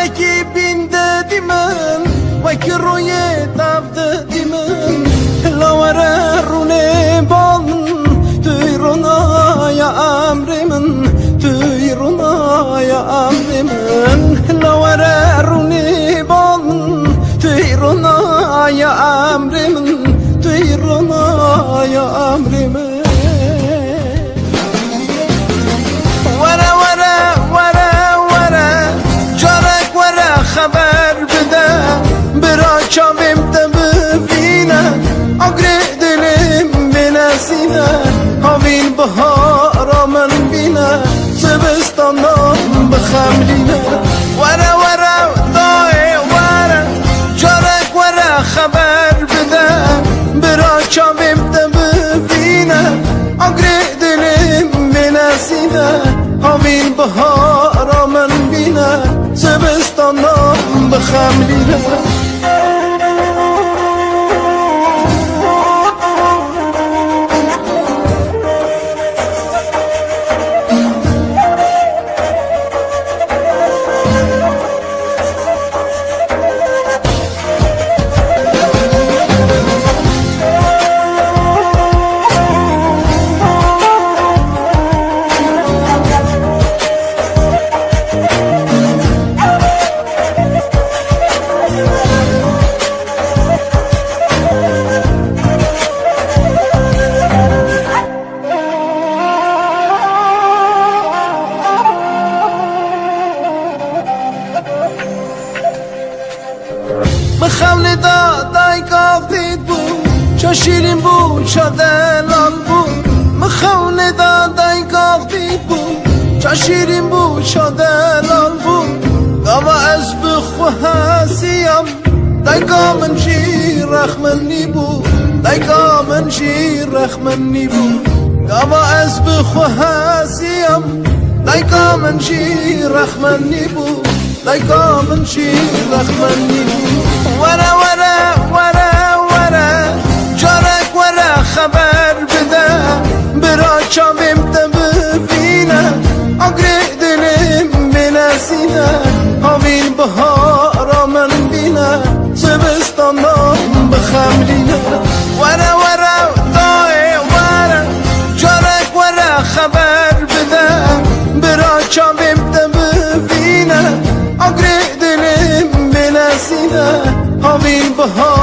ملکی بینده دیمن وکی روی دفته دیمن لاوره رونه بان توی رونای امر من توی رونای امر من لاوره رونه بان توی رونای امر من توی رونای امر من خبر بده برا چاویم ده ببینه اگره دلم بنسینه هاوین بهارا من بینه زبستانم بخملینه وره وره دای وره جارک وره خبر بده برا چاویم ده ببینه اگره دلم بنسینه هاوین بهارا من بینه زبستانم بخملینه خمل دای کافید بود چه شیرین بود چه دلال بود مخمل دای کافید بود چه شیرین بود چه دلال بود گاوا از بخو هسیم دایگا من شیر رخمنی بود دایگا من شیر رخمنی بود گاوا از بخو هسیم دایگا من شیر رخمنی بود دایگا من شیر رخمنی بود وره وره وره وره جارک وره خبر بده برا چاویم ده ببینه اگره دلم بنسینه هاوین بهارا من بینه زبستانم بخملینه وره وره دای وره جارک وره خبر بده برا چاویم ده ببینه اگره دلم بنسینه هاوین بهارا